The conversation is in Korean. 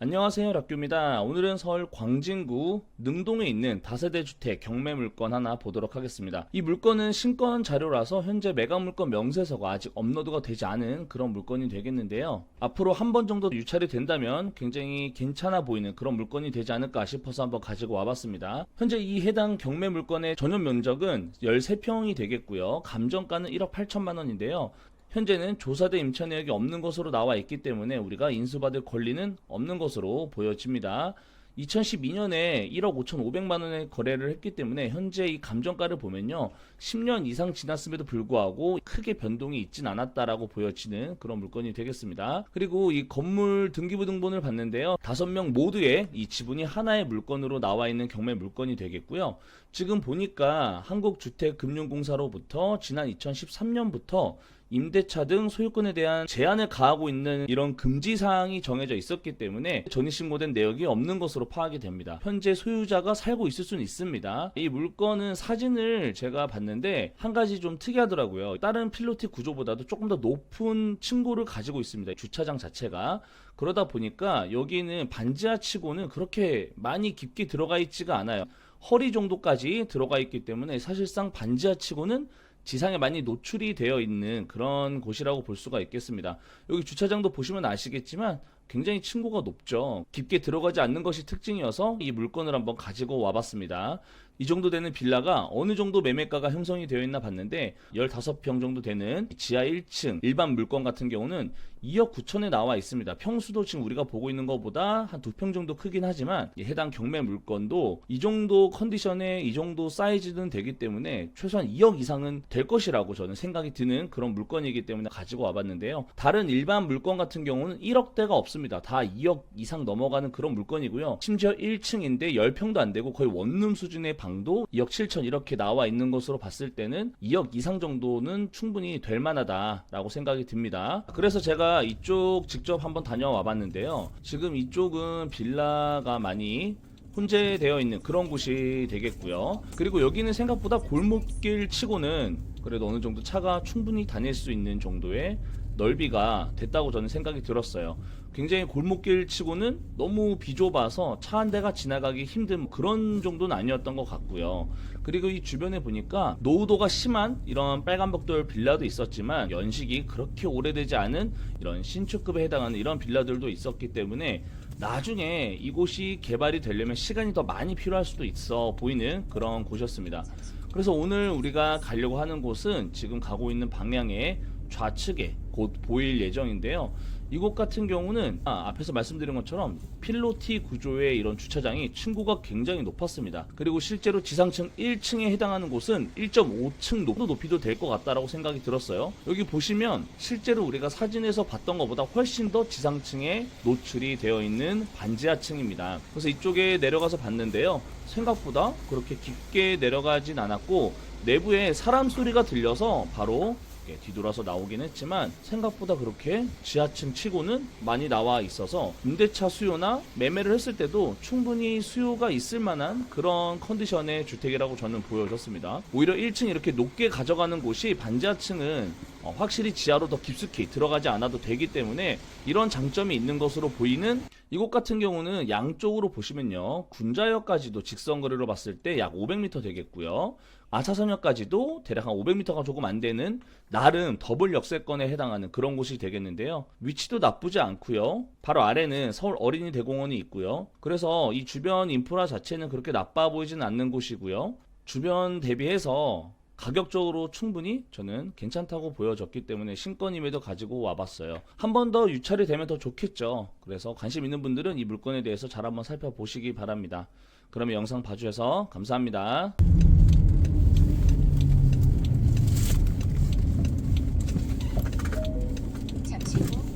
안녕하세요, 락규입니다. 오늘은 서울 광진구 능동에 있는 다세대 주택 경매 물건 하나 보도록 하겠습니다. 이 물건은 신권 자료라서 현재 매각 물건 명세서가 아직 업로드가 되지 않은 그런 물건이 되겠는데요. 앞으로 한 번 정도 유찰이 된다면 굉장히 괜찮아 보이는 그런 물건이 되지 않을까 싶어서 한번 가지고 와봤습니다. 현재 이 해당 경매 물건의 전용 면적은 13평이 되겠고요. 감정가는 1억 8천만 원인데요. 현재는 조사대 임차 내역이 없는 것으로 나와 있기 때문에 우리가 인수받을 권리는 없는 것으로 보여집니다. 2012년에 1억 5,500만 원의 거래를 했기 때문에 현재 이 감정가를 보면요, 10년 이상 지났음에도 불구하고 크게 변동이 있진 않았다라고 보여지는 그런 물건이 되겠습니다. 그리고 이 건물 등기부 등본을 봤는데요, 5명 모두의 이 지분이 하나의 물건으로 나와 있는 경매 물건이 되겠고요. 지금 보니까 한국주택금융공사로부터 지난 2013년부터 임대차 등 소유권에 대한 제한을 가하고 있는 이런 금지 사항이 정해져 있었기 때문에 전입신고된 내역이 없는 것으로 파악이 됩니다. 현재 소유자가 살고 있을 수는 있습니다. 이 물건은 사진을 제가 봤는데 한 가지 좀 특이하더라고요. 다른 필로티 구조보다도 조금 더 높은 층고를 가지고 있습니다. 주차장 자체가. 그러다 보니까 여기는 반지하 치고는 그렇게 많이 깊게 들어가 있지가 않아요. 허리 정도까지 들어가 있기 때문에 사실상 반지하 치고는 지상에 많이 노출이 되어 있는 그런 곳이라고 볼 수가 있겠습니다. 여기 주차장도 보시면 아시겠지만 굉장히 층고가 높죠. 깊게 들어가지 않는 것이 특징이어서 이 물건을 한번 가지고 와봤습니다. 이 정도 되는 빌라가 어느 정도 매매가가 형성이 되어 있나 봤는데 15평 정도 되는 지하 1층 일반 물건 같은 경우는 2억 9천에 나와 있습니다. 평수도 지금 우리가 보고 있는 것보다 한 2평 정도 크긴 하지만 해당 경매 물건도 이 정도 컨디션에 이 정도 사이즈는 되기 때문에 최소한 2억 이상은 될 것이라고 저는 생각이 드는 그런 물건이기 때문에 가지고 와봤는데요. 다른 일반 물건 같은 경우는 1억대가 없습니다. 다 2억 이상 넘어가는 그런 물건이고요. 심지어 1층인데 10평도 안 되고 거의 원룸 수준의 방도 2억 7천 이렇게 나와 있는 것으로 봤을 때는 2억 이상 정도는 충분히 될 만하다라고 생각이 듭니다. 그래서 제가 이쪽 직접 한번 다녀와 봤는데요. 지금 이쪽은 빌라가 많이 혼재되어 있는 그런 곳이 되겠고요. 그리고 여기는 생각보다 골목길 치고는 그래도 어느 정도 차가 충분히 다닐 수 있는 정도의 넓이가 됐다고 저는 생각이 들었어요. 굉장히 골목길 치고는 너무 비좁아서 차 한 대가 지나가기 힘든 그런 정도는 아니었던 것 같고요. 그리고 이 주변에 보니까 노후도가 심한 이런 빨간 벽돌 빌라도 있었지만 연식이 그렇게 오래되지 않은 이런 신축급에 해당하는 이런 빌라들도 있었기 때문에 나중에 이곳이 개발이 되려면 시간이 더 많이 필요할 수도 있어 보이는 그런 곳이었습니다. 그래서 오늘 우리가 가려고 하는 곳은 지금 가고 있는 방향의 좌측에 곧 보일 예정인데요. 이곳 같은 경우는 앞에서 말씀드린 것처럼 필로티 구조의 이런 주차장이 층고가 굉장히 높았습니다. 그리고 실제로 지상층 1층에 해당하는 곳은 1.5층 높이도 될 것 같다라고 생각이 들었어요. 여기 보시면 실제로 우리가 사진에서 봤던 것보다 훨씬 더 지상층에 노출이 되어 있는 반지하층입니다. 그래서 이쪽에 내려가서 봤는데요. 생각보다 그렇게 깊게 내려가진 않았고 내부에 사람 소리가 들려서 바로 뒤돌아서 나오긴 했지만 생각보다 그렇게 지하층 치고는 많이 나와 있어서 임대차 수요나 매매를 했을 때도 충분히 수요가 있을 만한 그런 컨디션의 주택이라고 저는 보여졌습니다. 오히려 1층 이렇게 높게 가져가는 곳이 반지하층은 확실히 지하로 더 깊숙이 들어가지 않아도 되기 때문에 이런 장점이 있는 것으로 보이는 이곳 같은 경우는 양쪽으로 보시면요, 군자역까지도 직선거리로 봤을 때 약 500m 되겠고요. 아차선역까지도 대략 한 500m가 조금 안 되는 나름 더블 역세권에 해당하는 그런 곳이 되겠는데요. 위치도 나쁘지 않고요. 바로 아래는 서울 어린이 대공원이 있고요. 그래서 이 주변 인프라 자체는 그렇게 나빠 보이진 않는 곳이고요. 주변 대비해서 가격적으로 충분히 저는 괜찮다고 보여졌기 때문에 신권임에도 가지고 와봤어요. 한 번 더 유찰이 되면 더 좋겠죠. 그래서 관심 있는 분들은 이 물건에 대해서 잘 한번 살펴보시기 바랍니다. 그러면 영상 봐주셔서 감사합니다. 잠시 후